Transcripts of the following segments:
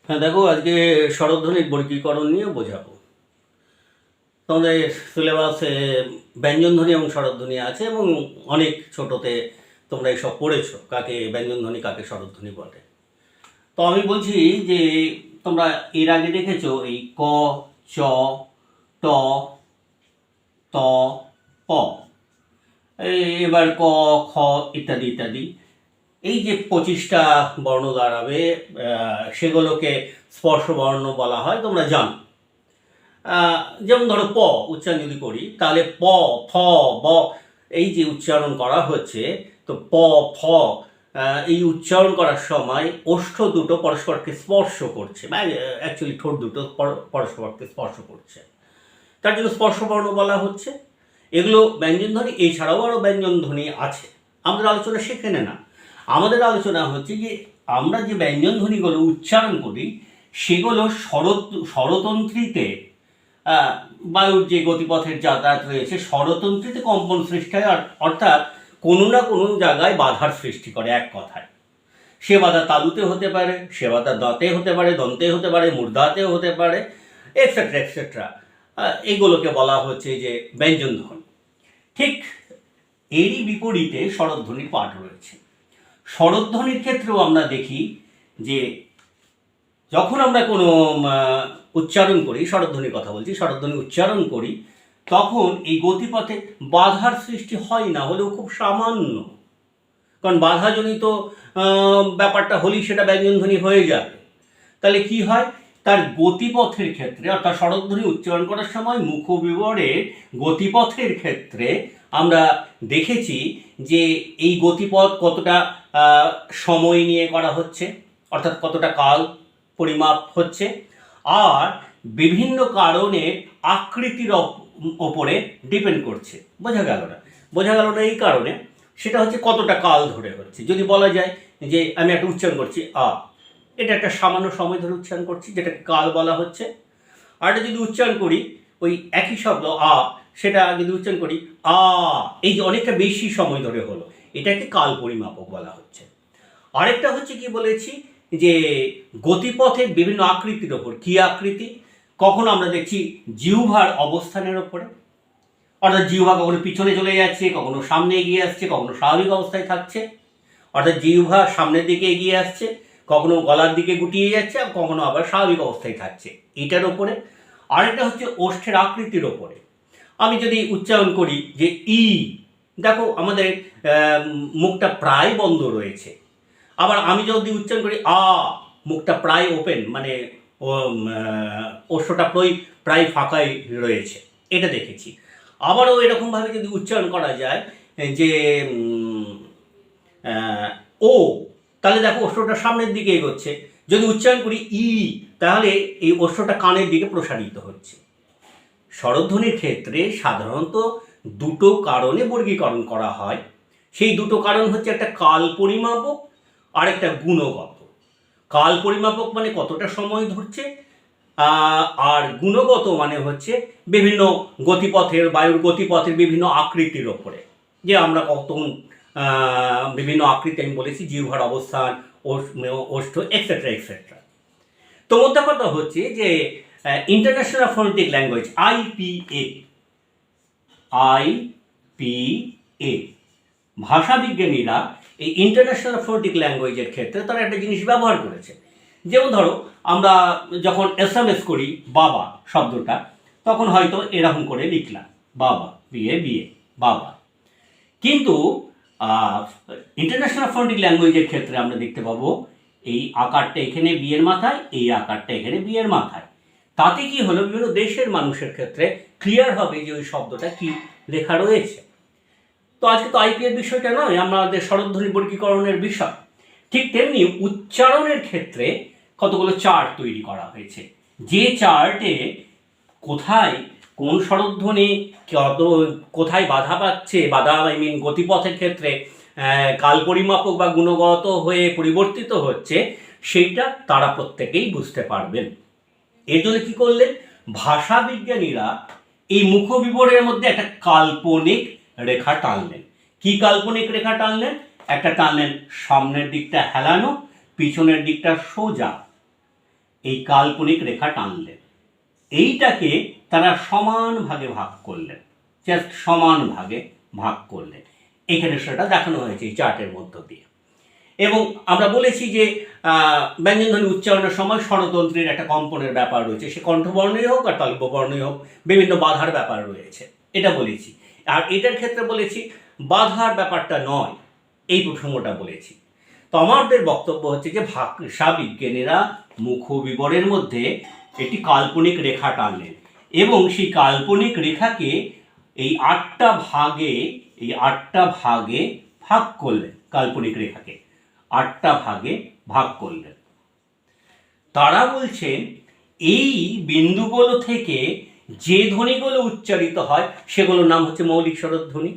হ্যাঁ, দেখো আজকে স্বরধ্বনির বর্গীকরণ নিয়ে বোঝাবো। তোমাদের সিলেবাসে ব্যঞ্জনধ্বনি এবং স্বরধ্বনি আছে এবং অনেক ছোটতে তোমরা এসব পড়েছো, কাকে ব্যঞ্জনধ্বনি কাকে স্বরধ্বনি বলে। তো আমি বলছি যে তোমরা এর আগে দেখেছো এই ক, চ, ট, ত, প, এবার ক, খ ইত্যাদি ইত্যাদি। এই যে 25টা বর্ণ দাঁড়াবে, সেগুলোকে স্পর্শ বর্ণ বলা হয়, তোমরা জানো। যেমন ধরো প উচ্চারণ যদি করি, তাহলে প, ফ, ব এই যে উচ্চারণ করা হচ্ছে, তো প, ফ এই উচ্চারণ করার সময় ওষ্ঠ দুটো পরস্পরকে স্পর্শ করছে, বা অ্যাকচুয়ালি ঠোঁট দুটো পরস্পরকে স্পর্শ করছে, তার জন্য স্পর্শবর্ণ বলা হচ্ছে। এগুলো ব্যঞ্জনধ্বনি, এছাড়াও আরও ব্যঞ্জনধ্বনি আছে, আমাদের আলোচনা সেখানে না। আমাদের আলোচনা হচ্ছে যে আমরা যে ব্যঞ্জনধ্বনিগুলো উচ্চারণ করি সেগুলো স্বরতন্ত্রীতে, বায়ুর যে গতিপথের যাতায়াত রয়েছে, স্বরতন্ত্রীতে কম্পন সৃষ্টি হয়, অর্থাৎ কোনো না কোনো জায়গায় বাধার সৃষ্টি করে। এক কথায় সে বাধা তালুতে হতে পারে, সে বাধা দাঁতে হতে পারে, দন্তে হতে পারে, মূর্ধাতেও হতে পারে, এক্সেট্রা এক্সেট্রা। এইগুলোকে বলা হচ্ছে যে ব্যঞ্জনধ্বনি। ঠিক এরই বিপরীতে স্বরধ্বনির পাঠ রয়েছে। স্বরধ্বনির ক্ষেত্রেও আমরা দেখি যে যখন আমরা কোনো উচ্চারণ করি, স্বরধ্বনির কথা বলছি, স্বরধ্বনি উচ্চারণ করি, তখন এই গতিপথে বাধার সৃষ্টি হয় না, হলেও খুব সামান্য। কারণ বাধাজনিত ব্যাপারটা হলেই সেটা ব্যঞ্জনধ্বনি হয়ে যাবে। তাহলে কি হয়, তার গতিপথের ক্ষেত্রে, অর্থাৎ স্বরধ্বনি উচ্চারণ করার সময় মুখবিবরের গতিপথের ক্ষেত্রে আমরা দেখেছি যে এই গতিপথ কতটা সময় নিয়ে করা হচ্ছে, অর্থাৎ কতটা কাল পরিমাপ হচ্ছে, আর বিভিন্ন কারণের আকৃতির ওপরে ডিপেন্ড করছে। বোঝা গেল না? বোঝা গেল না এই কারণে, সেটা হচ্ছে কতটা কাল ধরে হচ্ছে। যদি বলা যায় যে আমি একটা উচ্চারণ করছি আ, এটা একটা সামান্য সময় ধরে উচ্চারণ করছি, যেটাকে কাল বলা হচ্ছে। আর এটা যদি উচ্চারণ করি ওই একই শব্দ আ, সেটা যদি উচ্চারণ করি আ, এই যে অনেকটা বেশি সময় ধরে হলো, এটাকে কাল পরিমাপক বলা হচ্ছে। আরেকটা হচ্ছে কি বলেছি যে গতিপথের বিভিন্ন আকৃতির ওপর। কি আকৃতি? কখনো আমরা দেখছি জিহ্বার অবস্থানের ওপরে, অর্থাৎ জিহ্বা কখনো পিছনে চলে যাচ্ছে, কখনো সামনে এগিয়ে আসছে, কখনো স্বাভাবিক অবস্থায় থাকছে, অর্থাৎ জিহ্বা সামনের দিকে এগিয়ে আসছে, কখনো গলার দিকে গুটিয়ে যাচ্ছে, আর কখনো আবার স্বাভাবিক অবস্থায় থাকছে, এটার ওপরে। আরেকটা হচ্ছে ওষ্ঠের আকৃতির ওপরে। আমি যদি উচ্চারণ করি যে ই, দেখো আমাদের মুখটা প্রায় বন্ধ রয়েছে। আবার আমি যদি উচ্চারণ করি আ, মুখটা প্রায় ওপেন, মানে ওষ্ঠটা প্রায় ফাঁকাই রয়েছে, এটা দেখেছি। আবারও এরকমভাবে যদি উচ্চারণ করা যায় যে ও, তাহলে দেখো ওষ্ঠটা সামনের দিকে এগোচ্ছে। যদি উচ্চারণ করি ই, তাহলে এই ওষ্ঠটা কানের দিকে প্রসারিত হচ্ছে। স্বরধ্বনির ক্ষেত্রে সাধারণত দুটো কারণে বর্গীকরণ করা হয়। সেই দুটো কারণ হচ্ছে একটা কাল পরিমাপক আর একটা গুণগত। কাল পরিমাপক মানে কতটা সময় ধরছে, আর গুণগত মানে হচ্ছে বিভিন্ন গতিপথের, বায়ুর গতিপথের বিভিন্ন আকৃতির ওপরে। যে আমরা কতক্ষণ বিভিন্ন আকৃতি আমি বলেছি, জিহ্বার অবস্থান, ওষ্ঠ এক্সেট্রা এক্সেট্রা। তো মোদ্দা কথা হচ্ছে যে ইন্টারন্যাশনাল ফোনেটিক ল্যাঙ্গুয়েজ আইপিএ ভাষাবিজ্ঞানীরা এই ইন্টারন্যাশনাল ফোনেটিক ল্যাঙ্গুয়েজের ক্ষেত্রে তারা একটা জিনিস ব্যবহার করেছে। যেমন ধরো আমরা যখন এসএমএস করি বাবা শব্দটা, তখন হয়তো এরকম করে লিখলাম বাবা, বিয়ে বিয়ে, বাবা। কিন্তু ইন্টারন্যাশনাল ফোনেটিক ল্যাঙ্গুয়েজের ক্ষেত্রে আমরা দেখতে পাবো এই আকারটা এখানে বিয়ের মাথায়, এই আকারটা এখানে বিয়ের মাথায়। তাতে কি হলো, বিভিন্ন দেশের মানুষের ক্ষেত্রে ক্লিয়ার হবে যে ওই শব্দটা কি লেখা রয়েছে। তো আজকে তো আইপিএর বিষয়টা নয়, আমাদের স্বরধ্বনি বর্গীকরণের বিষয়। ঠিক তেমনি উচ্চারণের ক্ষেত্রে কতগুলো চার্ট তৈরি করা হয়েছে, যে চার্টে কোথায় কোন স্বরধ্বনি কোথায় বাধা পাচ্ছে, বাধা গতিপথের ক্ষেত্রে কাল পরিমাপক বা গুণগত হয়ে পরিবর্তিত হচ্ছে, সেইটা তারা প্রত্যেকেই বুঝতে পারবেন। এর জন্য কী করলেন, ভাষাবিজ্ঞানীরা এই মুখবিবরের মধ্যে একটা কাল্পনিক রেখা টানলেন। কি কাল্পনিক রেখা টানলেন? একটা টানলেন সামনের দিকটা হেলানো, পিছনের দিকটা সোজা। এই কাল্পনিক রেখা টানলেন, এইটাকে তারা সমান ভাগে ভাগ করলেন, জাস্ট সমান ভাগে ভাগ করলেন। এখানে সেটা দেখানো হয়েছে এই চার্টের মধ্য দিয়ে। এবং আমরা বলেছি যে ব্যঞ্জনধ্বনি উচ্চারণের সময় স্বরতন্ত্রের একটা কম্পনের ব্যাপার রয়েছে, সে কণ্ঠবর্ণই হোক আর তালব্যবর্ণই হোক, বিভিন্ন বাধার ব্যাপার রয়েছে, এটা বলেছি। আর এটার ক্ষেত্রে বলেছি বাধার ব্যাপারটা নয়, এই প্রসঙ্গটা বলেছি। তো আমাদের বক্তব্য হচ্ছে যে ভাষা বিজ্ঞানীরা মুখবিবরের মধ্যে একটি কাল্পনিক রেখা টানলেন এবং সেই কাল্পনিক রেখাকে এই 8টা ভাগে ভাগ করলেন, কাল্পনিক রেখাকে 8টা ভাগে ভাগ করলেন। তারা বলছেন এই বিন্দুগুলো থেকে যে ধ্বনিগুলো উচ্চারিত হয় সেগুলোর নাম হচ্ছে মৌলিক স্বরধ্বনি।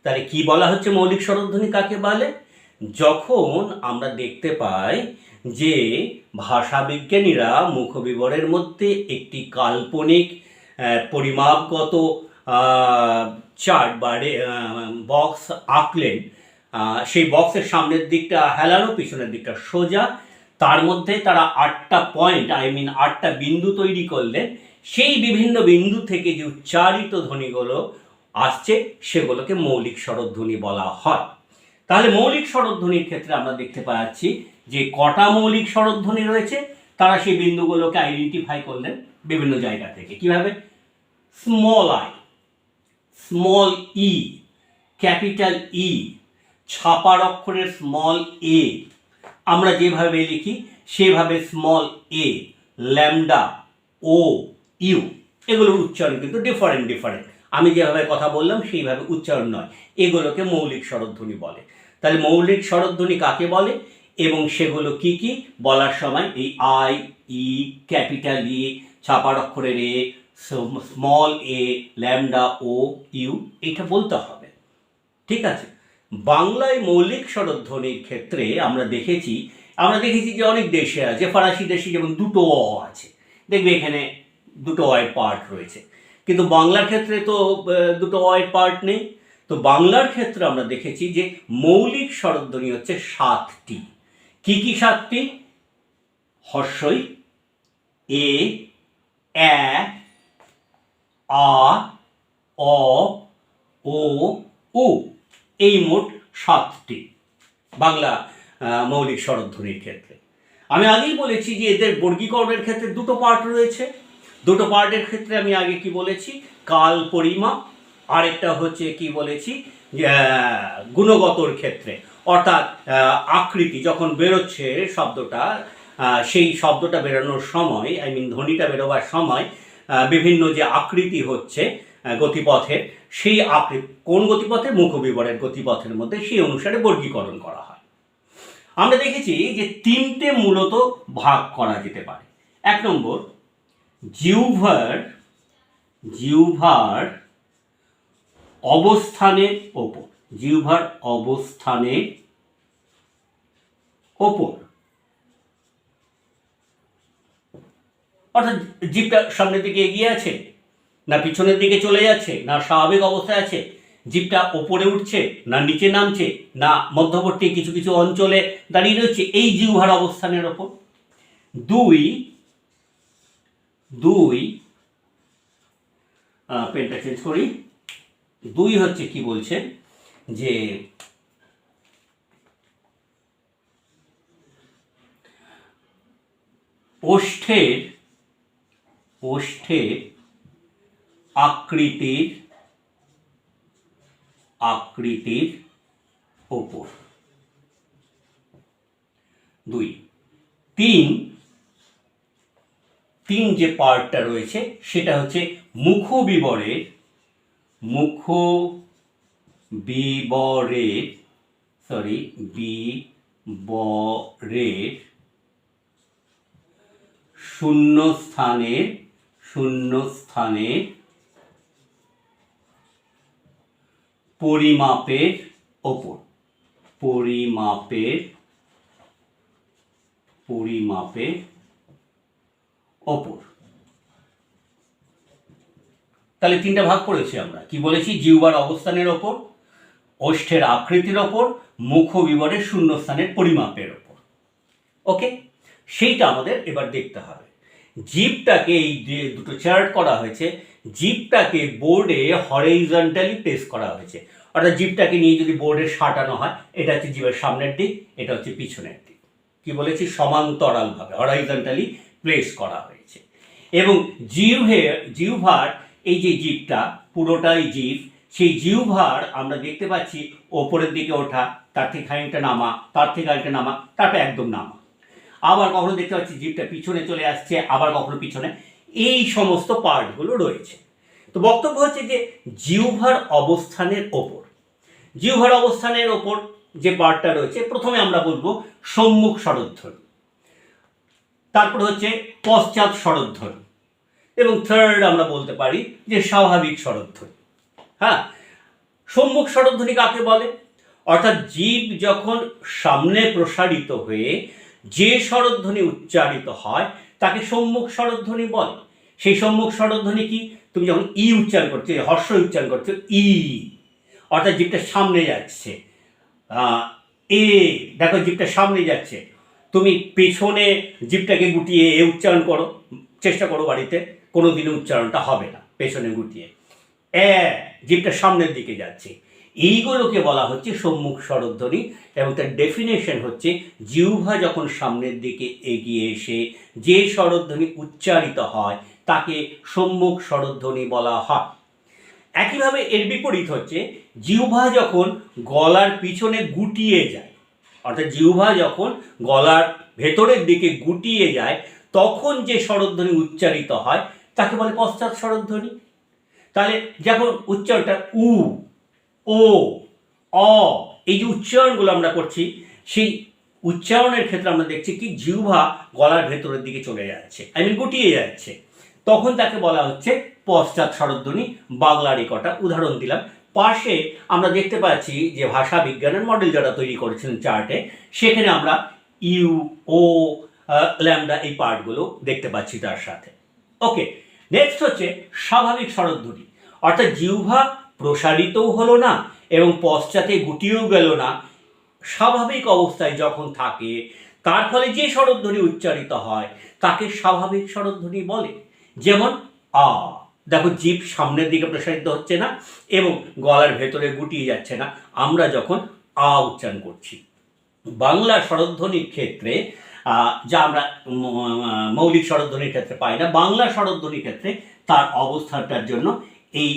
তাহলে কি বলা হচ্ছে মৌলিক স্বরধ্বনি কাকে বলে? যখন আমরা দেখতে পাই যে ভাষাবিজ্ঞানীরা মুখবিবরের মধ্যে একটি কাল্পনিক পরিমাপগত চার্ট বা বক্স আঁকলেন, সেই বক্সের সামনের দিকটা হেলানো, পিছনের দিকটা সোজা, তার মধ্যে তারা 8টা পয়েন্ট 8টা বিন্দু তৈরি করলেন। সেই বিভিন্ন বিন্দু থেকে যে উচ্চারিত ধ্বনিগুলো আসছে সেগুলোকে মৌলিক স্বরধ্বনি বলা হয়। তাহলে মৌলিক স্বরধ্বনির ক্ষেত্রে আমরা দেখতে পাচ্ছি যে কটা মৌলিক স্বরধ্বনি রয়েছে, তারা সেই বিন্দুগুলোকে আইডেন্টিফাই করলেন বিভিন্ন জায়গা থেকে। কিভাবে? Small I, small E, capital E, ছাপার অক্ষরের স্মল এ, আমরা যেভাবে লিখি সেভাবে স্মল এ, ল্যামডা, ও, ইউ, এগুলোর উচ্চারণ কিন্তু ডিফারেন্ট। আমি যেভাবে কথা বললাম সেইভাবে উচ্চারণ নয়, এগুলোকে মৌলিক স্বরধ্বনি বলে। তাহলে মৌলিক স্বরধ্বনি কাকে বলে এবং সেগুলো কি কি বলার সময় এই আই, ই, ক্যাপিটাল ই, ছাপার অক্ষরের A, small A, lambda, O, U, এটা বলতে হবে। ঠিক আছে। বাংলায় মৌলিক স্বরধ্বনির ক্ষেত্রে আমরা দেখেছি যে অনেক দেশে আছে, ফরাসি দেশে যেমন দুটো অ আছে, দেখবে এখানে দুটো অয়ের পার্ট রয়েছে, কিন্তু বাংলার ক্ষেত্রে তো দুটো অয়ের পার্ট নেই। তো বাংলার ক্ষেত্রে আমরা দেখেছি যে মৌলিক স্বরধ্বনি হচ্ছে 7টি। কি কি 7টি? হর্ষই, এ, এ, আ, অ, ও, উ, এই মোট 7টি বাংলা মৌলিক স্বরধ্বনির ক্ষেত্রে। আমি আগেই বলেছি যে এদের বর্গীকরণের ক্ষেত্রে দুটো পার্ট রয়েছে। দুটো পার্টের ক্ষেত্রে আমি আগে কি বলেছি? কাল পরিমাপ, আরেকটা হচ্ছে কি বলেছি গুণগতর ক্ষেত্রে, অর্থাৎ আকৃতি যখন বেরোচ্ছে শব্দটা, সেই শব্দটা বেরোনোর সময়, ধ্বনিটা বেরোবার সময় বিভিন্ন যে আকৃতি হচ্ছে গতিপথের, সেই আকৃতি কোন গতিপথে? মুখবিবরের গতিপথের মধ্যে, সেই অনুসারে বর্গীকরণ করা হয়। আমরা দেখেছি যে 3টে মূলত ভাগ করা যেতে পারে। 1 নম্বর, জিহ্বার অবস্থানের ওপর, জিহ্বার অবস্থানের ওপর, অর্থাৎ জিভটা সামনের দিকে এগিয়ে আছে না পিছনের দিকে চলে যাচ্ছে, না স্বাভাবিক অবস্থায় আছে, জিভটা ওপরে উঠছে না নিচে নামছে, না মধ্যবর্তী কিছু কিছু অঞ্চলে দাঁড়িয়ে রয়েছে, এই জিহ্বার অবস্থানের ওপর। 2 পেনটা চেঞ্জ করি। 2 হচ্ছে কি বলছে যে ওষ্ঠের আকৃতির ওপর। 2 3 যে পার্টটা রয়েছে সেটা হচ্ছে মুখবিবরের শূন্যস্থানের পরিমাপের ওপর, তাহলে 3টা ভাগ করেছি আমরা। কি বলেছি? জিহ্বার অবস্থানের ওপর, ওষ্ঠের আকৃতির ওপর, মুখবিবরের শূন্যস্থানের পরিমাপের ওপর। ওকে, সেইটা আমাদের এবার দেখতে হবে। জিভটাকে, এই যে দুটো চার্ট করা হয়েছে, জিভটাকে বোর্ডে হরিজন্টালি প্লেস করা হয়েছে। অর্থাৎ জিভটাকে নিয়ে যদি বোর্ডে সাঁটানো হয়, এটা হচ্ছে জিভের সামনের দিক, এটা হচ্ছে পিছনের দিক। কি বলেছি? সমান্তরালভাবে হরাইজন্টালি প্লেস করা হয়েছে। এবং জিহ্বার এই যে জিভটা, পুরোটাই জিভ, সেই জিহ্বার আমরা দেখতে পাচ্ছি ওপরের দিকে ওঠা, তার থেকে খানিকটা নামা, তার থেকে আরেকটা নামা, তারপরে একদম নামা। আবার কখনো দেখতে পাচ্ছি জিভটা পিছনে চলে আসছে, আবার কখনো পিছনে। এই সমস্ত পার্টগুলো রয়েছে। তো বক্তব্য হচ্ছে যে জিহ্বার অবস্থানের ওপর যে পার্টটা রয়েছে, প্রথমে আমরা বলবো সম্মুখ স্বরধ্বনি, তারপর হচ্ছে পশ্চাৎ স্বরধ্বনি, এবং থার্ড আমরা বলতে পারি যে স্বাভাবিক স্বরধ্বনি। হ্যাঁ, সম্মুখ স্বরধ্বনি কাকে বলে? অর্থাৎ জীব যখন সামনে প্রসারিত হয়ে যে স্বরধ্বনি উচ্চারিত হয় তাকে সম্মুখ স্বরধ্বনি বলে। সেই সম্মুখ স্বরধ্বনি কি? তুমি যখন ই উচ্চারণ করছো, হর্ষ উচ্চারণ করছো, ই, অর্থাৎ জিভটা সামনে যাচ্ছে। এ, দেখো জিভটা সামনে যাচ্ছে। তুমি পেছনে জিভটাকে গুটিয়ে এ উচ্চারণ করো, চেষ্টা করো বাড়িতে, কোনো দিনও উচ্চারণটা হবে না পেছনে গুটিয়ে। জিভটা সামনের দিকে যাচ্ছে। এইগুলোকে বলা হচ্ছে সম্মুখ স্বরধ্বনি, এবং তার ডেফিনেশন হচ্ছে জিহ্বা যখন সামনের দিকে এগিয়ে এসে যে স্বরধ্বনি উচ্চারিত হয় তাকে সম্মুখ স্বরধ্বনি বলা হয়। একইভাবে এর বিপরীত হচ্ছে জিহ্বা যখন গলার পিছনে গুটিয়ে যায়, অর্থাৎ জিহ্বা যখন গলার ভেতরের দিকে গুটিয়ে যায় তখন যে স্বরধ্বনি উচ্চারিত হয় তাকে বলে পশ্চাৎ স্বরধ্বনি। তাহলে যখন উচ্চারণটা উ, ও, অ, এই যে উচ্চারণগুলো আমরা করছি, সেই উচ্চারণের ক্ষেত্রে আমরা দেখছি কি জিহ্বা গলার ভেতরের দিকে চলে যাচ্ছে, গুটিয়ে যাচ্ছে, তখন তাকে বলা হচ্ছে পশ্চাৎ স্বরধ্বনি। বাংলারই কটা উদাহরণ দিলাম। পাশে আমরা দেখতে পাচ্ছি যে ভাষা বিজ্ঞানের মডেল যারা তৈরি করেছিলেন চার্টে, সেখানে আমরা ইউ, ও, ল্যামডা এই পার্টগুলো দেখতে পাচ্ছি তার সাথে। ওকে, নেক্সট হচ্ছে স্বাভাবিক স্বরধ্বনি। অর্থাৎ জিহ্বা প্রসারিতও হলো না এবং পশ্চাতে গুটিয়েও গেল না, স্বাভাবিক অবস্থায় যখন থাকে, তার ফলে যে স্বরধ্বনি উচ্চারিত হয় তাকে স্বাভাবিক স্বরধ্বনি বলে। যেমন আ, দেখো জিভ সামনের দিকে প্রসারিত হচ্ছে না এবং গলার ভেতরে গুটিয়ে যাচ্ছে না আমরা যখন আ উচ্চারণ করছি। বাংলা স্বরধ্বনির ক্ষেত্রে যা আমরা মৌলিক স্বরধ্বনির ক্ষেত্রে পাই না, বাংলা স্বরধ্বনির ক্ষেত্রে তার অবস্থানটার জন্য এই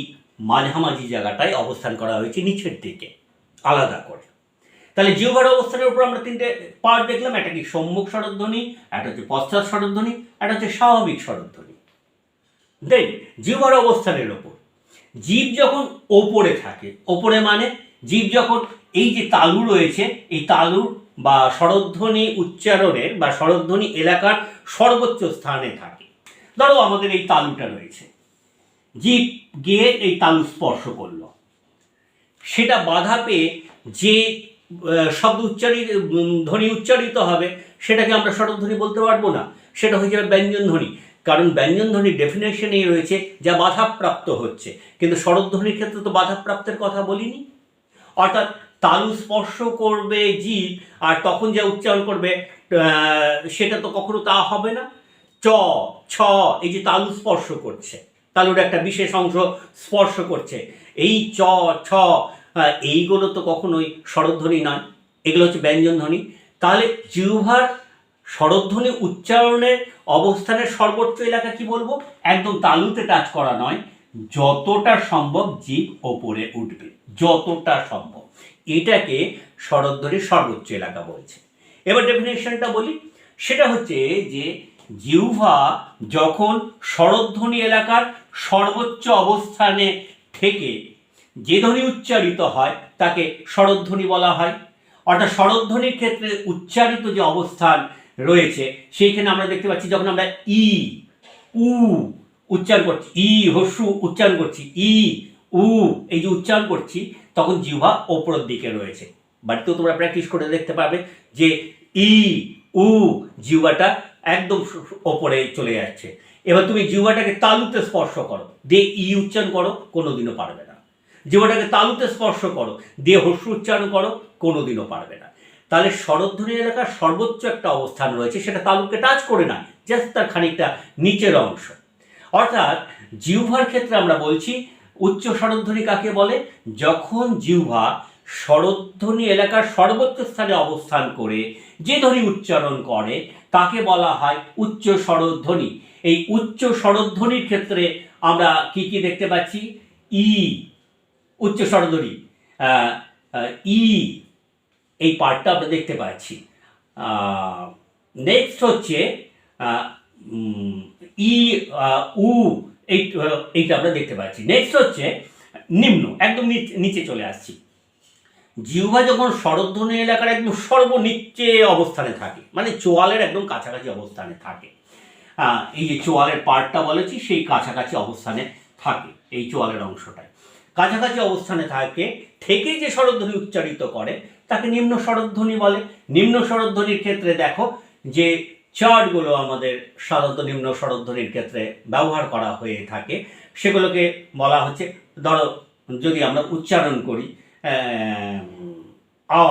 মাঝামাঝি জায়গাটায় অবস্থান করা হয়েছে নিচের দিকে আলাদা করে। তাহলে জিহ্বার অবস্থানের উপর আমরা তিনটে পার্ট দেখলাম, একটা কি সম্মুখ স্বরধ্বনি, একটা হচ্ছে পশ্চাৎ স্বরধ্বনি, একটা হচ্ছে স্বাভাবিক স্বরধ্বনি। দেন জিহ্বার অবস্থানের ওপর, জীব যখন ওপরে থাকে, ওপরে মানে জীব যখন এই যে তালু রয়েছে, এই তালু বা স্বরধ্বনি উচ্চারণের বা স্বরধ্বনি এলাকার সর্বোচ্চ স্থানে থাকে। ধরো আমাদের এই তালুটা রয়েছে, জীব গিয়ে এই তালু স্পর্শ করলো, সেটা বাধা পেয়ে যে শব্দ ধ্বনি উচ্চারিত হবে সেটাকে আমরা স্বরধ্বনি বলতে পারবো না, সেটা হয়ে যাবে ব্যঞ্জন ধ্বনি। কারণ ব্যঞ্জন ধ্বনির ডেফিনেশনেই রয়েছে যা বাধাপ্রাপ্ত হচ্ছে, কিন্তু স্বরধ্বনির ক্ষেত্রে তো বাধাপ্রাপ্তের কথা বলিনি। অর্থাৎ তালু স্পর্শ করবে জীব আর তখন যা উচ্চারণ করবে সেটা তো কখনো তা হবে না। চ, ছ, এই যে তালু স্পর্শ করছে, তালুর একটা বিশেষ অংশ স্পর্শ করছে, এই চ, ছ, এইগুলো তো কখনোই স্বরধ্বনি নয়, এগুলো হচ্ছে ব্যঞ্জন ধ্বনি। তাহলে জিহ্বার স্বরধ্বনি উচ্চারণের অবস্থানের সর্বোচ্চ এলাকা কি বলবো? একদম তালুতে টাচ করা নয়, যতটা সম্ভব জিভ ওপরে উঠবে, যতটা সম্ভব, এটাকে স্বরধ্বনির সর্বোচ্চ এলাকা বলছে। এবার ডেফিনেশনটা বলি, সেটা হচ্ছে যে জিহ্বা যখন স্বরধ্বনি এলাকার সর্বোচ্চ অবস্থানে থেকে যে ধ্বনি উচ্চারিত হয় তাকে স্বরধ্বনি বলা হয়। অর্থাৎ স্বরধ্বনির ক্ষেত্রে উচ্চারিত যে অবস্থান রয়েছে সেইখানে আমরা দেখতে পাচ্ছি যখন আমরা ই, উ উচ্চারণ করছি, ই হস্যু উচ্চারণ করছি, ই, উ এই যে উচ্চারণ করছি, তখন জিহ্বা ওপরের দিকে রয়েছে। বাড়িতেও তোমরা প্র্যাকটিস করে দেখতে পাবে যে ই, উ জিহ্বাটা একদম ওপরে চলে যাচ্ছে। এবার তুমি জিহ্বাটাকে তালুতে স্পর্শ করো, দিয়ে ই উচ্চারণ করো, কোনোদিনও পারবে না। জিহ্বাটাকে তালুতে স্পর্শ করো, দিয়ে হস্যু উচ্চারণ করো, কোনোদিনও পারবে না। তাহলে স্বরধ্বনি এলাকার সর্বোচ্চ একটা অবস্থান রয়েছে, সেটা তালুকে টাচ করে না, জাস্ট তার খানিকটা নিচের অংশ। অর্থাৎ জিহ্বার ক্ষেত্রে আমরা বলছি উচ্চ স্বরধ্বনি কাকে বলে? যখন জিহ্বা স্বরধ্বনি এলাকার সর্বোচ্চ স্থানে অবস্থান করে যে ধ্বনি উচ্চারণ করে তাকে বলা হয় উচ্চ স্বরধ্বনি। এই উচ্চ স্বরধ্বনির ক্ষেত্রে আমরা কি কি দেখতে পাচ্ছি? ই, উচ্চ স্বরধ্বনি ই, এই পার্টটা আমরা দেখতে পাচ্ছি। নেক্সট হচ্ছে ই, উ, এইটা আমরা দেখতে পাচ্ছি। নেক্সট হচ্ছে নিম্ন, একদম নিচে চলে আসছি। জিহ্বা যখন স্বরধ্বনি এলাকার একদম সর্বনিচে অবস্থানে থাকে, মানে চোয়ালের একদম কাছাকাছি অবস্থানে থাকে, এই যে চোয়ালের পার্টটা বলেছি সেই কাছাকাছি অবস্থানে থাকে, এই চোয়ালের অংশটায় কাছাকাছি অবস্থানে থেকে যে স্বরধ্বনি উচ্চারিত করে তাকে নিম্ন স্বরধ্বনি বলে। নিম্ন স্বরধ্বনির ক্ষেত্রে দেখো যে চার্টগুলো আমাদের সাধারণত নিম্ন স্বরধ্বনির ক্ষেত্রে ব্যবহার করা হয়ে থাকে, সেগুলোকে বলা হচ্ছে, ধরো যদি আমরা উচ্চারণ করি আ,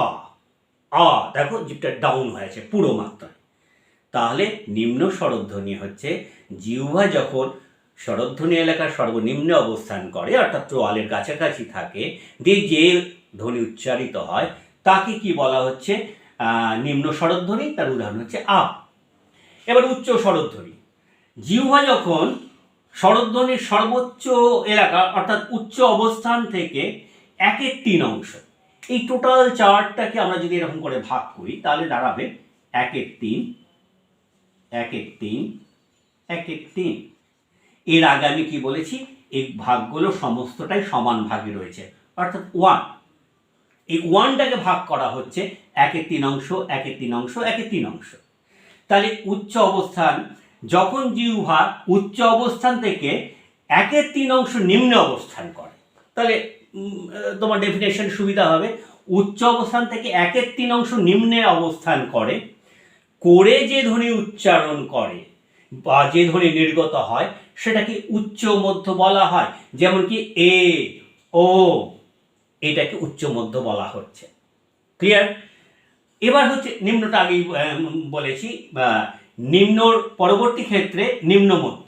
দেখো জিভটা ডাউন হয়েছে পুরো মাত্রায়, তাহলে নিম্ন স্বরধ্বনি হচ্ছে জিহ্বা যখন স্বরধ্বনি এলাকার সর্বনিম্ন অবস্থান করে, অর্থাৎ চোয়ালের কাছাকাছি থাকে, দিয়ে যে ধ্বনি উচ্চারিত হয় তাকে কি বলা হচ্ছে? নিম্ন স্বরধ্বনি। তার উদাহরণ হচ্ছে আ। এবার উচ্চ স্বরধ্বনি, জিহ্বা যখন স্বরধ্বনির সর্বোচ্চ এলাকা অর্থাৎ উচ্চ অবস্থান থেকে 1/3 অংশ, এই টোটাল চার্টটাকে আমরা যদি এরকম করে ভাগ করি তাহলে দাঁড়াবে 1/3, 1/3, 1/3। এর আগে আমি কি বলেছি? এই ভাগগুলো সমস্তটাই সমান ভাগে রয়েছে, অর্থাৎ 1। এই 1টাকে ভাগ করা হচ্ছে 1/3 অংশ, 1/3 অংশ, 1/3 অংশ। তাহলে উচ্চ অবস্থান, যখন জিহ্বা উচ্চ অবস্থান থেকে 1/3 অংশ নিম্নে অবস্থান করে, তাহলে তোমার ডেফিনেশন সুবিধা হবে। উচ্চ অবস্থান থেকে 1/3 অংশ নিম্নে অবস্থান করে যে ধ্বনি উচ্চারণ করে বা যে ধ্বনি নির্গত হয় সেটাকে উচ্চ মধ্য বলা হয়। যেমন কি এ, ও, এটাকে উচ্চ মধ্য বলা হচ্ছে। ক্লিয়ার? এবার হচ্ছে নিম্নটা আগেই বলেছি, নিম্নর পরবর্তী ক্ষেত্রে নিম্ন মধ্য।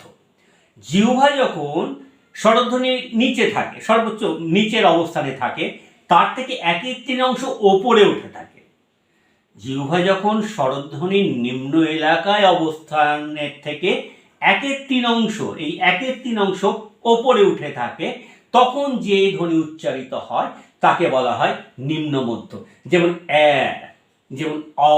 জিহ্বা যখন স্বরধ্বনির নিচে থাকে, সর্বোচ্চ নিচের অবস্থানে থাকে, তার থেকে 1/3 অংশ ওপরে উঠে থাকে। জিহ্বা যখন স্বরধ্বনির নিম্ন এলাকায় অবস্থানের থেকে 1/3 অংশ, এই 1/3 অংশ ওপরে উঠে থাকে, তখন যে ধ্বনি উচ্চারিত হয় তাকে বলা হয় নিম্ন মধ্য। যেমন অ্যা, যেমন অ।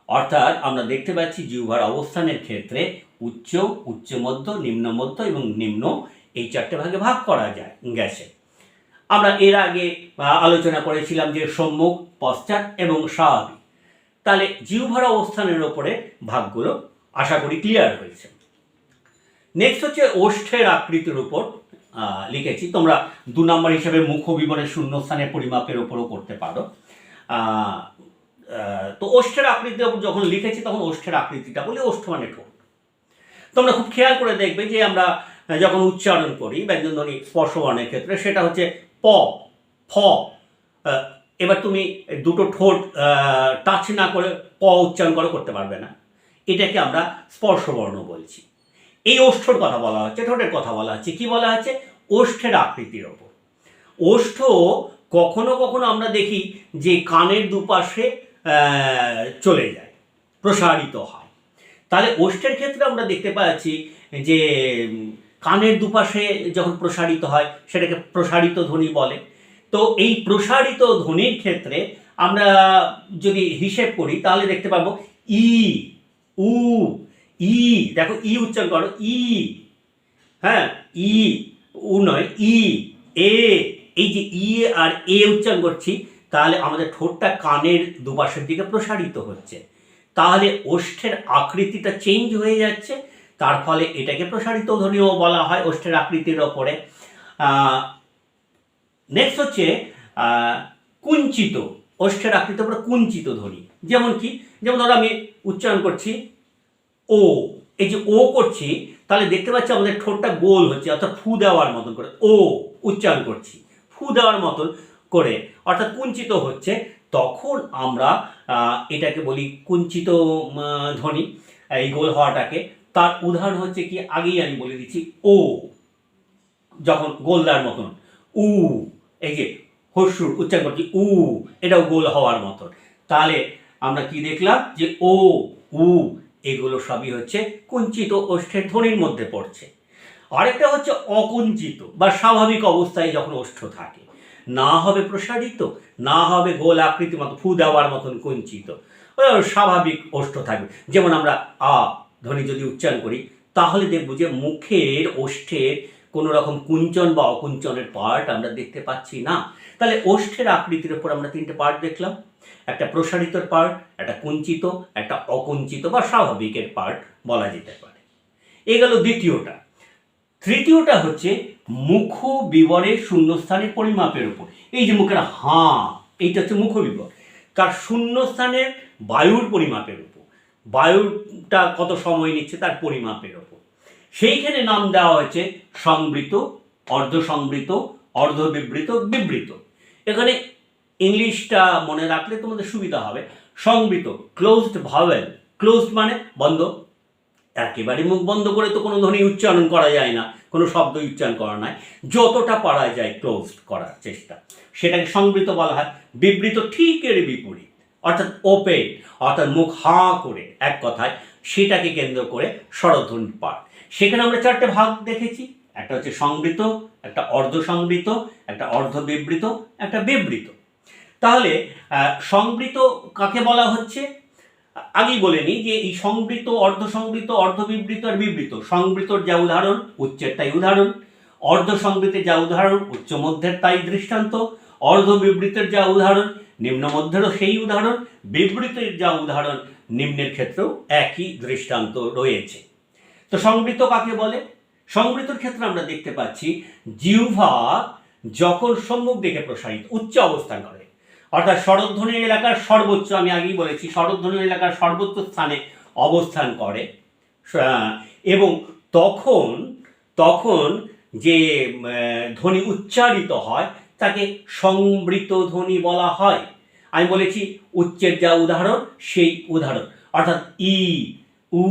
অর্থাৎ আমরা দেখতে পাচ্ছি জিহ্বার অবস্থানের ক্ষেত্রে উচ্চ, উচ্চ মধ্য, নিম্ন মধ্য এবং নিম্ন, এই 4টে ভাগে ভাগ করা গেছে। আমরা এর আগে আলোচনা করেছিলাম যে সম্মুখ, পশ্চাৎ এবং স্বাভাবিক। তাহলে জিহ্বার অবস্থানের ওপরে ভাগগুলো আশা করি ক্লিয়ার হয়েছে। নেক্সট হচ্ছে ওষ্ঠের আকৃতির উপর লিখেছি। তোমরা 2 নম্বর হিসেবে মুখ বিবরের শূন্যস্থানের পরিমাপের ওপরও করতে পারো। তো ওষ্ঠের আকৃতির উপর যখন লিখেছি তখন ওষ্ঠের আকৃতিটা বলি ওষ্ঠ মানে ঠোঁট। তোমরা খুব খেয়াল করে দেখবে যে আমরা যখন উচ্চারণ করি ব্যঞ্জনধ্বনি স্পর্শবর্ণের ক্ষেত্রে সেটা হচ্ছে প, ফ। এবার তুমি দুটো ঠোঁট টাচ না করে প উচ্চারণ করতে পারবে না, এটাকে আমরা স্পর্শবর্ণ বলছি। এই ওষ্ঠর কথা বলা হচ্ছে, ঠোঁটের কথা বলা হচ্ছে। কি বলা হচ্ছে? ওষ্ঠের আকৃতির ওপর। ওষ্ঠ কখনো কখনো আমরা দেখি যে কানের দুপাশে চলে যায়, প্রসারিত হয়। তাহলে ওষ্ঠের ক্ষেত্রে আমরা দেখতে পাচ্ছি যে কানের দুপাশে যখন প্রসারিত হয় সেটাকে প্রসারিত ধ্বনি বলে। তো এই প্রসারিত ধ্বনির ক্ষেত্রে আমরা যদি হিসেব করি তাহলে দেখতে পাবো ই, উ, ই, দেখো ই উচ্চারণ করো, ই, হ্যাঁ, ই, উ নয়, ই, এ, এই যে ই আর এ উচ্চারণ করছি, তাহলে আমাদের ঠোঁটটা কানের দুপাশের দিকে প্রসারিত হচ্ছে। তাহলে ওষ্ঠের আকৃতিটা চেঞ্জ হয়ে যাচ্ছে, তার ফলে এটাকে প্রসারিত ধ্বনিও বলা হয় ওষ্ঠের আকৃতির ওপরে। নেক্সট হচ্ছে কুঞ্চিত, ওষ্ঠের আকৃতির ওপরে কুঞ্চিত ধ্বনি। যেমন কি? যেমন ধরো আমি উচ্চারণ করছি ও, এই যে ও করছি, তাহলে দেখতে পাচ্ছি আমাদের ঠোঁটটা গোল হচ্ছে, অর্থাৎ ফু দেওয়ার মতন করে ও উচ্চারণ করছি, ফু দেওয়ার মতন করে, অর্থাৎ কুঞ্চিত হচ্ছে। তখন আমরা এটাকে বলি কুঞ্চিত ধ্বনি, এই গোল হওয়াটাকে। তার উদাহরণ হচ্ছে কি, আগেই আমি বলে দিচ্ছি, ও যখন গোলদার মতন, উ এই যে হস্যুর উচ্চারণ করছি উ, এটাও গোল হওয়ার মতন। তাহলে আমরা কি দেখলাম যে ও, উ এগুলো সবই হচ্ছে কুঞ্চিত ওষ্ঠের ধ্বনির মধ্যে পড়ছে। আরেকটা হচ্ছে অকুঞ্চিত বা স্বাভাবিক অবস্থায় যখন ওষ্ঠ থাকে, না হবে প্রসারিত, না হবে গোল আকৃতির মতো ফু দেওয়ার মতন কুঞ্চিত, স্বাভাবিক ওষ্ঠ থাকবে। যেমন আমরা আ ধ্বনি যদি উচ্চারণ করি, তাহলে দেখব যে মুখের ওষ্ঠের কোনো রকম কুঞ্চন বা অকুঞ্চনের পার্ট আমরা দেখতে পাচ্ছি না। তাহলে ওষ্ঠের আকৃতির উপর আমরা তিনটে পার্ট দেখলাম, একটা প্রসারিত পার্ট, একটা কুঞ্চিত, একটা অকুঞ্চিত বা স্বাভাবিকের পার্ট বলা যেতে পারে। এ গেল দ্বিতীয়টা। তৃতীয়টা হচ্ছে মুখ বিবরের শূন্যস্থানের পরিমাপের উপর। এই যে মুখের হাঁ, এইটা হচ্ছে মুখ বিবর, তার শূন্যস্থানের বায়ুর পরিমাপের উপর, বায়ুটা কত সময় নিচ্ছে তার পরিমাপের উপর। সেইখানে নাম দেওয়া হয়েছে সংবৃত, অর্ধসংবৃত, অর্ধবিবৃত, বিবৃত। এখানে ইংলিশটা মনে রাখলে তোমাদের সুবিধা হবে। সংবৃত ক্লোজড ভাওয়েল, ক্লোজড মানে বন্ধ, একেবারে মুখ বন্ধ করে তো কোনো ধ্বনি উচ্চারণ করা যায় না, কোনো শব্দ উচ্চারণ করা নাই, যতটা পারা যায় ক্লোজ করার চেষ্টা, সেটাকে সংবৃত বলা হয়। বিবৃত ঠিক এর বিপরীত, অর্থাৎ ওপেন, অর্থাৎ মুখ হাঁ করে, এক কথায় সেটাকে কেন্দ্র করে স্বরধ্বনির পাঠ। সেখানে আমরা চারটে ভাগ দেখেছি, একটা হচ্ছে সংবৃত, একটা অর্ধসংবৃত, একটা অর্ধবিবৃত, একটা বিবৃত। তাহলে সংবৃত কাকে বলা হচ্ছে? আগেই বলে নিই যে এই সংবৃত, অর্ধসংবৃত, অর্ধবিবৃত আর বিবৃত, সংবৃতর যা উদাহরণ উচ্চের তাই উদাহরণ, অর্ধসংবৃতের যা উদাহরণ উচ্চ মধ্যের তাই দৃষ্টান্ত, অর্ধবিবৃতের যা উদাহরণ নিম্ন মধ্যেরও সেই উদাহরণ, বিবৃতের যা উদাহরণ নিম্নের ক্ষেত্রেও একই দৃষ্টান্ত রয়েছে। তো সংবৃত কাকে বলে? সংবৃতর ক্ষেত্রে আমরা দেখতে পাচ্ছি জিহ্বা যখন সম্মুখ দিকে প্রসারিত উচ্চ অবস্থান করে, অর্থাৎ স্বরধ্বনি এলাকার সর্বোচ্চ, আমি আগেই বলেছি স্বরধ্বনি এলাকার সর্বোচ্চ স্থানে অবস্থান করে, এবং তখন তখন যে ধ্বনি উচ্চারিত হয় তাকে সংবৃত ধ্বনি বলা হয়। আমি বলেছি উচ্চের যা উদাহরণ সেই উদাহরণ, অর্থাৎ ই, উ,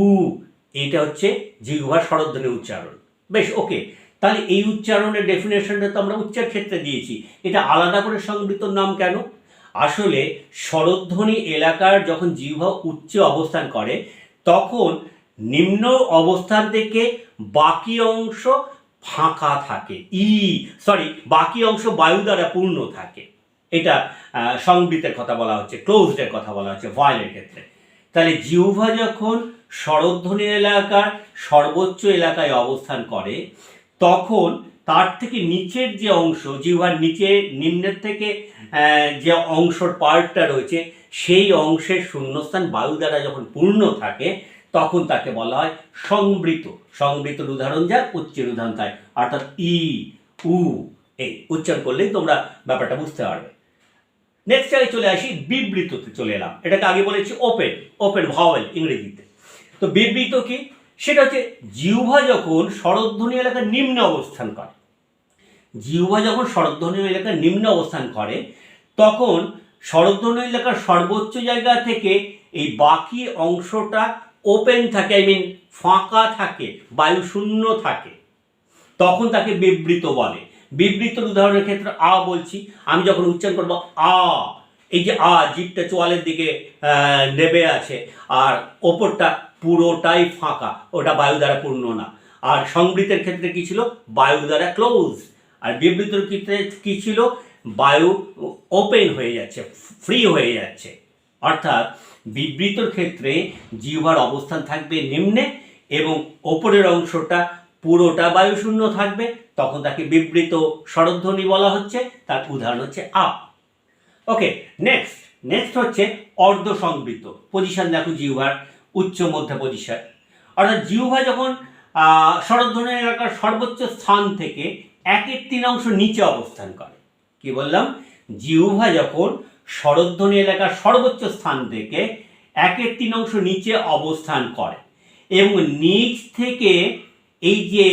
এটা হচ্ছে জিহ্বার স্বরধ্বনি উচ্চারণ। বেশ, ওকে। তাহলে এই উচ্চারণের ডেফিনেশনটা তো আমরা উচ্চার ক্ষেত্রে দিয়েছি, এটা আলাদা করে সংবৃতর নাম কেন? আসলে স্বরধ্বনি এলাকার যখন জিহ্বা উচ্চে অবস্থান করে তখন নিম্ন অবস্থান থেকে বাকি অংশ ফাঁকা থাকে, বাকি অংশ বায়ু দ্বারা পূর্ণ থাকে। এটা সংবৃতের কথা বলা হচ্ছে, ক্লোজডের কথা বলা হচ্ছে ভয়েলের ক্ষেত্রে। তাহলে জিহ্বা যখন স্বরধ্বনি এলাকার সর্বোচ্চ এলাকায় অবস্থান করে তখন তার থেকে নিচের যে অংশ, জিহ্বার নিচে নিম্নের থেকে যে অংশের পার্টটা রয়েছে সেই অংশের শূন্যস্থান বায়ু দ্বারা যখন পূর্ণ থাকে তখন তাকে বলা হয় সংবৃত। সংবৃতর উদাহরণ যা উচ্চের উদাহরণ তাই, অর্থাৎ ই, উ, এই উচ্চারণ করলেই তোমরা ব্যাপারটা বুঝতে পারবে। নেক্সট জায়গায় চলে আসি, বিবৃততে চলে এলাম। এটাকে আগে বলেছি ওপেন, ওপেন ভাওয়েল ইংরেজিতে। তো বিবৃত কি? সেটা হচ্ছে জিহ্বা যখন স্বরধ্বনি এলাকার নিম্ন অবস্থান করে, জিহ্বা যখন স্বরধ্বনি এলাকার নিম্ন অবস্থান করে তখন স্বরধ্বনি এলাকার সর্বোচ্চ জায়গা থেকে এই বাকি অংশটা ওপেন থাকে, ফাঁকা থাকে, বায়ু শূন্য থাকে, তখন তাকে বিবৃত বলে। বিবৃতর উদাহরণের ক্ষেত্রে আ বলছি, আমি যখন উচ্চারণ করবো আ, এই যে আ, জিভটা চোয়ালের দিকে নেবে আছে আর ওপরটা পুরোটাই ফাঁকা, ওটা বায়ু দ্বারা পূর্ণ না। আর সংবৃতের ক্ষেত্রে কি ছিল? বায়ু দ্বারা ক্লোজ। আর বিবৃতর ক্ষেত্রে কি ছিল? বায়ু ওপেন হয়ে যাচ্ছে, ফ্রি হয়ে যাচ্ছে। অর্থাৎ বিবৃতর ক্ষেত্রে জিহ্বার অবস্থান থাকবে নিম্নে এবং ওপরের অংশটা পুরোটা বায়ুশূন্য থাকবে, তখন তাকে বিবৃত স্বরধ্বনি বলা হচ্ছে। তার উদাহরণ হচ্ছে আ। ওকে, নেক্সট হচ্ছে অর্ধসংবৃত। পজিশন দেখো জিহ্বার, উচ্চ মধ্য পজিশন। অর্থাৎ জিহ্বা যখন স্বরধ্বনি এলাকার সর্বোচ্চ স্থান থেকে 1/3 নিচে অবস্থান করে। কি বললাম? জিহ্বা যখন স্বরধ্বনি এলাকার সর্বোচ্চ স্থান থেকে 1/3 নিচে অবস্থান করে এবং নিচ থেকে এই যে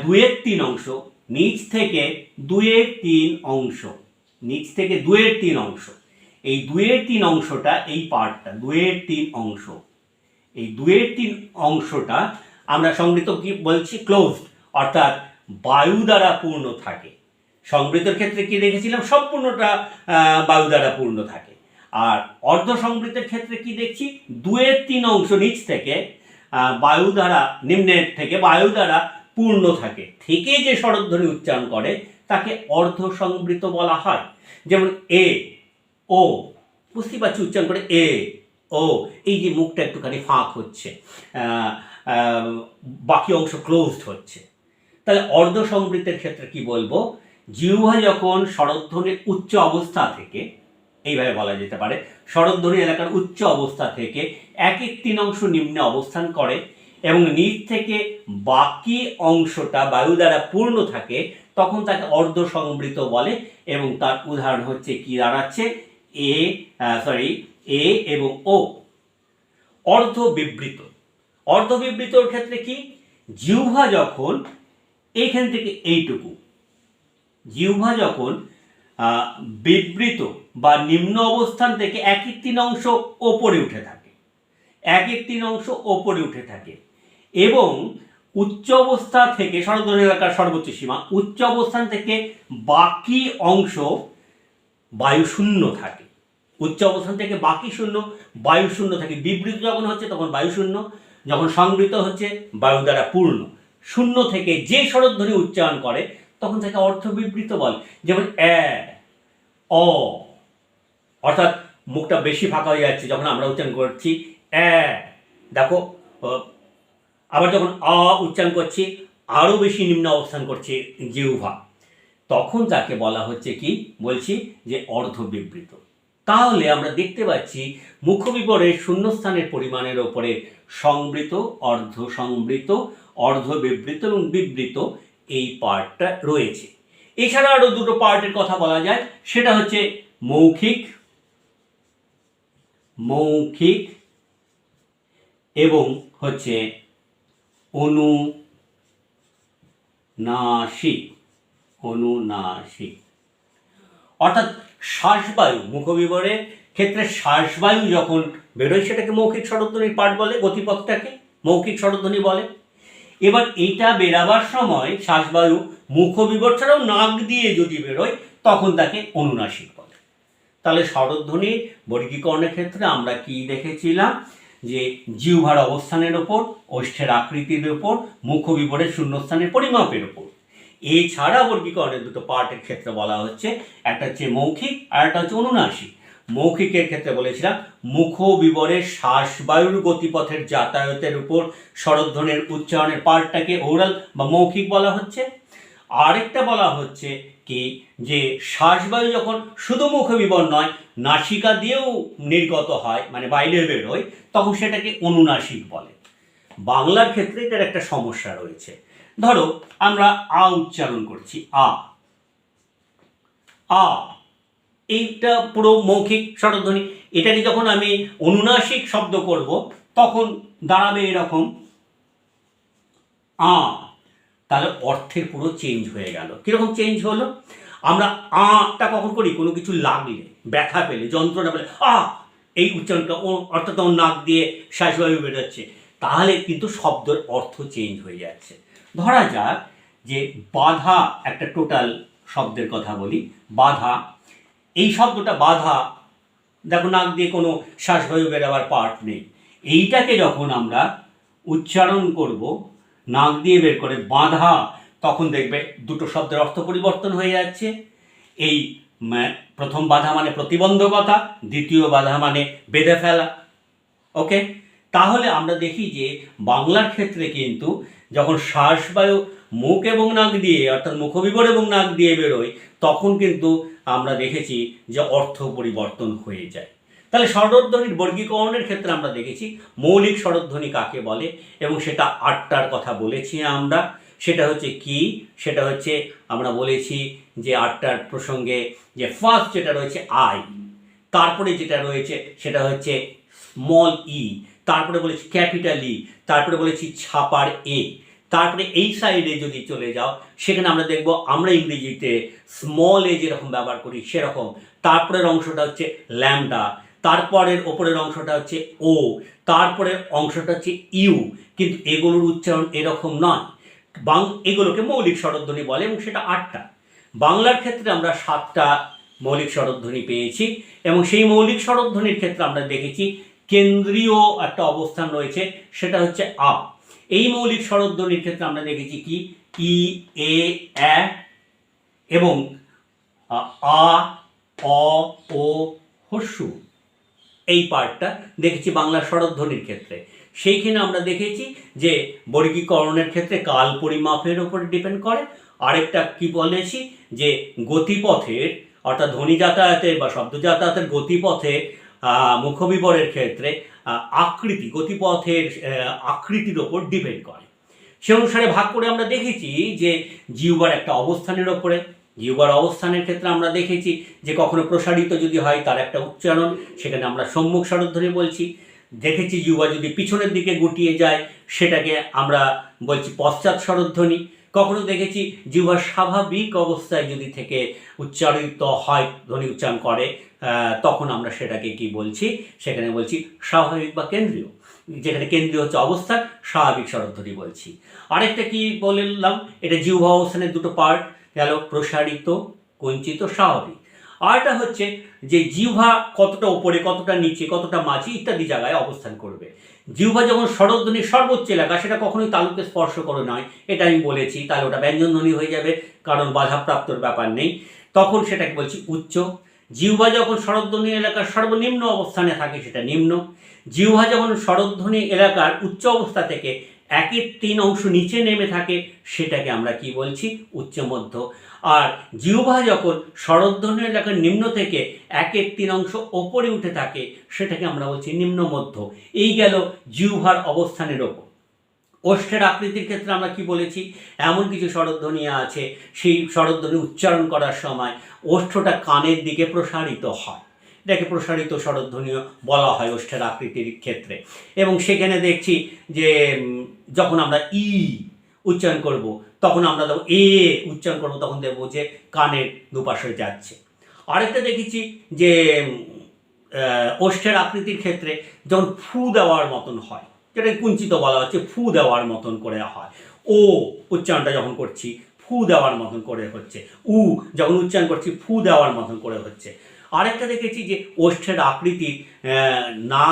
2/3 নিচ থেকে 2/3 নিচ থেকে 2/3 এই 2/3 অংশটা, এই পার্টটা 2/3 অংশ, এই 2/3 অংশটা আমরা সংবৃত কি বলছি, ক্লোজড, অর্থাৎ বায়ু দ্বারা পূর্ণ থাকে। সংবৃতের ক্ষেত্রে কি দেখেছিলাম, সম্পূর্ণটা বায়ু দ্বারা পূর্ণ থাকে। আর অর্ধ সংবৃতের ক্ষেত্রে কি দেখছি, 2/3 অংশ নিচ থেকে বায়ু দ্বারা, নিম্নের থেকে বায়ু দ্বারা পূর্ণ থাকে, থেকে যে স্বরধ্বনি উচ্চারণ করে তাকে অর্ধ সংবৃত বলা হয়। যেমন এ, ও, বুঝতেই পারছি উচ্চারণ করে এ, ও, এই যে মুখটা একটুখানি ফাঁক হচ্ছে, বাকি অংশ ক্লোজড হচ্ছে। তাহলে অর্ধ সংবৃতের ক্ষেত্রে কি বলবো, জিহ্বা যখন স্বরধ্বনির উচ্চ অবস্থা থেকে, এইভাবে বলা যেতে পারে, স্বরধ্বনি এলাকার উচ্চ অবস্থা থেকে 1/3 অংশ নিম্নে অবস্থান করে এবং নিচ থেকে বাকি অংশটা বায়ু দ্বারা পূর্ণ থাকে, তখন তাকে অর্ধ সংবৃত বলে। এবং তার উদাহরণ হচ্ছে কি দাঁড়াচ্ছে, এ এবং ও। অর্ধ বিবৃত, অর্ধ বিবৃতর ক্ষেত্রে কি, জিহ্বা যখন এইখান থেকে এইটুকু, জিহ্বা যখন বিবৃত বা নিম্ন অবস্থান থেকে 1/3 অংশ ওপরে উঠে থাকে, 1/3 অংশ ওপরে উঠে থাকে এবং উচ্চ অবস্থা থেকে, স্বরধ্বনি এলাকার সর্বোচ্চ সীমা, উচ্চ অবস্থান থেকে বাকি অংশ বায়ু শূন্য থাকে। উচ্চ অবস্থান থেকে বাকি শূন্য, বায়ু শূন্য থাকে। বিবৃত যখন হচ্ছে তখন বায়ু শূন্য, যখন সংবৃত হচ্ছে বায়ু দ্বারা পূর্ণ। শূন্য থেকে যে স্বরধ্বনি উচ্চারণ করে তখন তাকে অর্ধ বিবৃত বলে। যেমন এ, অ, অর্থাৎ মুখটা বেশি ফাঁকা হয়ে যাচ্ছে যখন আমরা উচ্চারণ করছি এ, দেখো, আবার যখন আ উচ্চারণ করছি আরও বেশি নিম্ন অবস্থান করছে জিহ্বা, তখন তাকে বলা হচ্ছে কি, বলছি যে অর্ধ বিবৃত। তাহলে আমরা দেখতে পাচ্ছি মুখবিবরের শূন্যস্থানের পরিমাণের ওপরে সংবৃত, অর্ধ সংবৃত, অর্ধ বিবৃত এবং বিবৃত এই পার্টটা রয়েছে। এছাড়া আরও দুটো পার্টের কথা বলা যায়, সেটা হচ্ছে মৌখিক, মৌখিক এবং হচ্ছে অনুনাসিক, অনুনাসিক। অর্থাৎ শ্বাসবায়ু, মুখবিবরের ক্ষেত্রে শ্বাসবায়ু যখন বেরোয় সেটাকে মৌখিক স্বরধ্বনির পার্ট বলে, গতিপথটাকে মৌখিক স্বরধ্বনি বলে। এবার এইটা বেরাবার সময় শ্বাসবায়ু মুখবিবর ছাড়াও নাক দিয়ে যদি বেরোয় তখন তাকে অনুনাসিক বলে। তাহলে স্বরধ্বনির বর্গীকরণের ক্ষেত্রে আমরা কি দেখেছিলাম, যে জিহ্বার অবস্থানের ওপর, ওষ্ঠের আকৃতির ওপর, মুখবিবরের শূন্যস্থানের পরিমাপের ওপর। এছাড়া বর্গীকরণের দুটো পার্টের ক্ষেত্রে বলা হচ্ছে, একটা হচ্ছে মৌখিক আর একটা হচ্ছে অনুনাসিক। মৌখিকের ক্ষেত্রে বলেছিলাম মুখবিবরের শ্বাসবায়ুর গতিপথের যাতায়াতের উপর স্বরধ্বনির উচ্চারণের পার্টটাকে ওরাল বা মৌখিক বলা হচ্ছে। আরেকটা বলা হচ্ছে কি, যে শ্বাসবায়ু যখন শুধু মুখবিবর নয় নাসিকা দিয়েও নির্গত হয়, মানে বাইরে বেরোয়, তখন সেটাকে অনুনাসিক বলে। বাংলার ক্ষেত্রে এটার একটা সমস্যা রয়েছে। ধরো আমরা আ উচ্চারণ করছি, আ, আ, এইটা পুরো মৌখিক স্বরধ্বনি। এটাকে যখন আমি অনুনাসিক শব্দ করব তখন দাঁড়াবে এরকম আ। তাহলে অর্থের পুরো চেঞ্জ হয়ে গেল। কীরকম চেঞ্জ হলো, আমরা আটা কখন করি, কোনো কিছু লাগলে, ব্যথা পেলে, যন্ত্রণা পেলে আ, এই উচ্চারণটা, অর্থাৎ তখন নাক দিয়ে শ্বাসবায়ু বেরোচ্ছে, তাহলে কিন্তু শব্দের অর্থ চেঞ্জ হয়ে যাচ্ছে। ধরা যাক যে বাধা, একটা টোটাল শব্দের কথা বলি, বাধা, এই শব্দটা বাধা, দেখো নাক দিয়ে কোনো শ্বাসবায়ু বেরোবার পার্ট নেই। এইটাকে যখন আমরা উচ্চারণ করব নাক দিয়ে বের করে বাধা, তখন দেখবে দুটো শব্দের অর্থ পরিবর্তন হয়ে যাচ্ছে। এই প্রথম বাধা মানে প্রতিবন্ধকতা, দ্বিতীয় বাধা মানে বেঁধে ফেলা। ওকে, তাহলে আমরা দেখি যে বাংলার ক্ষেত্রে কিন্তু যখন শ্বাসবায়ু মুখ এবং নাক দিয়ে, অর্থাৎ মুখবিবর এবং নাক দিয়ে বেরোয়, তখন কিন্তু আমরা দেখেছি যে অর্থ পরিবর্তন হয়ে যায়। তাহলে স্বরধ্বনির বর্গীকরণের ক্ষেত্রে আমরা দেখেছি মৌলিক স্বরধ্বনি কাকে বলে, এবং সেটা 8টার কথা বলেছি আমরা। সেটা হচ্ছে কি, সেটা হচ্ছে আমরা বলেছি যে 8টার প্রসঙ্গে যে ফার্স্ট যেটা রয়েছে আই, তারপরে যেটা রয়েছে সেটা হচ্ছে স্মল ই, তারপরে বলেছি ক্যাপিটাল ই, তারপরে বলেছি ছাপার এ, তারপরে এই সাইডে যদি চলে যাও সেখানে আমরা দেখব আমরা ইংরেজিতে স্মল এ যেরকম ব্যবহার করি সেরকম। তারপরের অংশটা হচ্ছে ল্যামডা, তারপরের ওপরের অংশটা হচ্ছে ও, তারপরের অংশটা হচ্ছে ইউ, কিন্তু এগুলোর উচ্চারণ এরকম নয়। এগুলোকে মৌলিক স্বরধ্বনি বলে এবং সেটা 8টা। বাংলার ক্ষেত্রে আমরা 7টা মৌলিক স্বরধ্বনি পেয়েছি এবং সেই মৌলিক স্বরধ্বনির ক্ষেত্রে আমরা দেখেছি কেন্দ্রীয় একটা অবস্থান রয়েছে, সেটা হচ্ছে আ। এই মৌলিক স্বরধ্বনির ক্ষেত্রে আমরা দেখেছি কি ই, এ, এ এবং আ, অ, ও, হস্যু, এই পার্টটা দেখেছি বাংলা স্বরধ্বনির ক্ষেত্রে। সেইখানে আমরা দেখেছি যে বর্গীকরণের ক্ষেত্রে কাল পরিমাপের উপরে ডিপেন্ড করে। আরেকটা কি বলেছি যে গতিপথের অর্থাৎ ধ্বনি যাতায়াতের বা শব্দ যাতায়াতের গতিপথে মুখবিবরের ক্ষেত্রে আকৃতি, গতিপথের আকৃতির ওপর ডিপেন্ড করে। সে অনুসারে ভাগ করে আমরা দেখেছি যে জিহ্বার একটা অবস্থানের ওপরে, জিহ্বার অবস্থানের ক্ষেত্রে আমরা দেখেছি যে কখনো প্রসারিত যদি হয় তার একটা উচ্চারণ, সেখানে আমরা সম্মুখ স্বরধ্বনি বলছি। দেখেছি জিহ্বা যদি পিছনের দিকে গুটিয়ে যায় সেটাকে আমরা বলছি পশ্চাৎ স্বরধ্বনি। কখনো দেখেছি জিহ্বার স্বাভাবিক অবস্থায় যদি থেকে উচ্চারিত হয়, ধ্বনি উচ্চারণ করে, তখন আমরা সেটাকে কি বলছি, সেখানে বলছি স্বাভাবিক বা কেন্দ্রীয়। যেখানে কেন্দ্রীয় হচ্ছে অবস্থান, স্বাভাবিক স্বরধ্বনি বলছি। আরেকটা কি বললাম, এটা জিহ্বা অবস্থানের দুটো পার্ট গেল, প্রসারিত, কুঞ্চিত, স্বাভাবিক। আরটা হচ্ছে যে জিহ্বা কতটা উপরে, কতটা নিচে, কতটা মাঝি ইত্যাদি জায়গায় অবস্থান করবে। জিহ্বা যখন স্বরধ্বনির সর্বোচ্চ এলাকা, সেটা কখনোই তালুকে স্পর্শ করে নয়, এটা আমি বলেছি, তাহলে ওটা ব্যঞ্জনধ্বনি হয়ে যাবে, কারণ বাধাপ্রাপ্তর ব্যাপার নেই, তখন সেটাকে বলছি উচ্চ। জিহ্বা যখন স্বরধ্বনি এলাকার সর্বনিম্ন অবস্থানে থাকে সেটা নিম্ন। জিহ্বা যখন স্বরধ্বনি এলাকার উচ্চ অবস্থা থেকে 1/3 অংশ নিচে নেমে থাকে সেটাকে আমরা কি বলছি, উচ্চ মধ্য। আর জিহ্বা যখন স্বরধ্বনি এলাকার নিম্ন থেকে 1/3 অংশ ওপরে উঠে থাকে সেটাকে আমরা বলছি নিম্ন মধ্য। এই গেল জিহ্বার অবস্থানের ওপর। ওষ্ঠের আকৃতির ক্ষেত্রে আমরা কি বলেছি, এমন কিছু স্বরধ্বনি আছে সেই স্বরধ্বনি উচ্চারণ করার সময় ওষ্ঠটা কানের দিকে প্রসারিত হয়, এটাকে প্রসারিত স্বরধ্বনিও বলা হয় ওষ্ঠের আকৃতির ক্ষেত্রে। এবং সেখানে দেখছি যে যখন আমরা ই উচ্চারণ করব তখন আমরা যখন এ উচ্চারণ করব তখন দেখবো যে কানের দুপাশে যাচ্ছে। আরেকটা দেখেছি যে ওষ্ঠের আকৃতির ক্ষেত্রে যখন ফু দেওয়ার মতন হয়, যেটা কুঞ্চিত বলা হচ্ছে, ফু দেওয়ার মতন করে হয়। ও উচ্চারণটা যখন করছি ফু দেওয়ার মতন করে হচ্ছে, উ যখন উচ্চারণ করছি ফু দেওয়ার মতন করে হচ্ছে। আরেকটা দেখেছি যে ওষ্ঠের আকৃতি না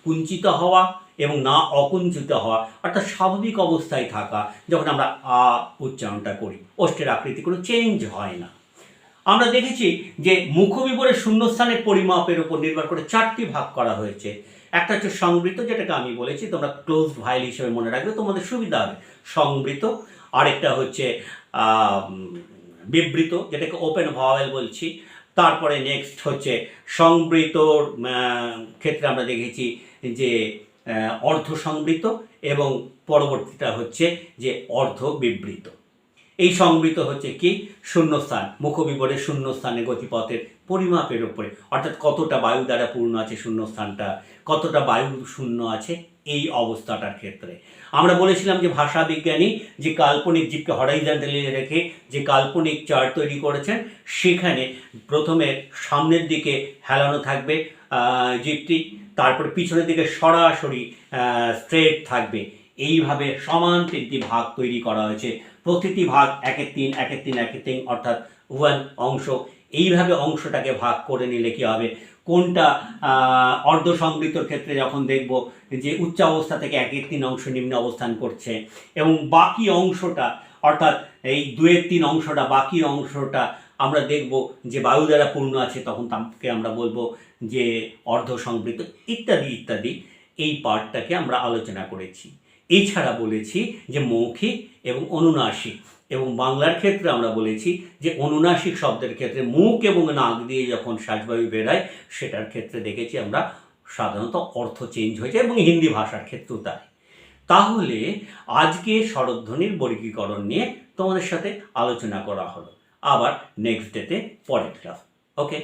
কুঞ্চিত হওয়া এবং না অকুঞ্চিত হওয়া, অর্থাৎ স্বাভাবিক অবস্থায় থাকা যখন আমরা আ উচ্চারণটা করি, ওষ্ঠের আকৃতি কোনো চেঞ্জ হয় না। আমরা দেখেছি যে মুখবিবরের শূন্যস্থানের পরিমাপের উপর নির্ভর করে 4টি ভাগ করা হয়েছে। একটা হচ্ছে সংবৃত, যেটাকে আমি বলেছি, তোমরা ক্লোজড ভাইল হিসেবে মনে রাখবে, তোমাদের সুবিধা হবে, সংবৃত। আরেকটা হচ্ছে বিবৃত, যেটাকে ওপেন ভাওয়েল বলছি। তারপরে নেক্সট হচ্ছে সংবৃতর ক্ষেত্রে আমরা দেখেছি যে অর্ধ সংবৃত এবং পরবর্তীটা হচ্ছে যে অর্ধ বিবৃত। এই সংবৃত হচ্ছে কি, শূন্যস্থান, মুখবিবরের শূন্যস্থানে গতিপথের পরিমাপের উপরে, অর্থাৎ কতটা বায়ু দ্বারা পূর্ণ আছে শূন্যস্থানটা, কতটা বায়ু শূন্য আছে এই অবস্থাটার ক্ষেত্রে। আমরা বলেছিলাম যে ভাষা বিজ্ঞানী যে কাল্পনিক জীবকে হরাইজন্টালি রেখে যে কাল্পনিক চার্ট তৈরি করেছেন, সেখানে প্রথমে সামনের দিকে হেলানো থাকবে জীবটি, তারপরে পিছনের দিকে সরাসরি স্ট্রেট থাকবে। এইভাবে সমান 3টি ভাগ তৈরি করা হয়েছে, প্রতিটি ভাগ 1/3 1/3 1/3 অর্থাৎ 1 অংশ। এইভাবে অংশটাকে ভাগ করে নিলে কি হবে, কোনটা অর্ধ সংবৃতর ক্ষেত্রে যখন দেখব যে উচ্চ অবস্থা থেকে 1/3 অংশ নিম্ন অবস্থান করছে এবং বাকি অংশটা অর্থাৎ এই 2/3 অংশটা, বাকি অংশটা আমরা দেখব যে বায়ু দ্বারা পূর্ণ আছে, তখন তাকে আমরা বলবো যে অর্ধ সংবৃত, ইত্যাদি ইত্যাদি। এই পার্টটাকে আমরা আলোচনা করেছি। এছাড়া বলেছি যে মৌখিক এবং অনুনাসিক, এবং বাংলার ক্ষেত্রে আমরা বলেছি যে অনুনাসিক শব্দের ক্ষেত্রে মুখ এবং নাক দিয়ে যখন শ্বাসবায়ু বেরায় সেটার ক্ষেত্রে দেখেছি আমরা সাধারণত অর্থ চেঞ্জ হয়ে যায়, এবং হিন্দি ভাষার ক্ষেত্রেও তাই। তাহলে আজকে স্বরধ্বনির বর্গীকরণ নিয়ে তোমাদের সাথে আলোচনা করা হলো। আবার নেক্সট ডেতে পরের ক্লাস। ওকে।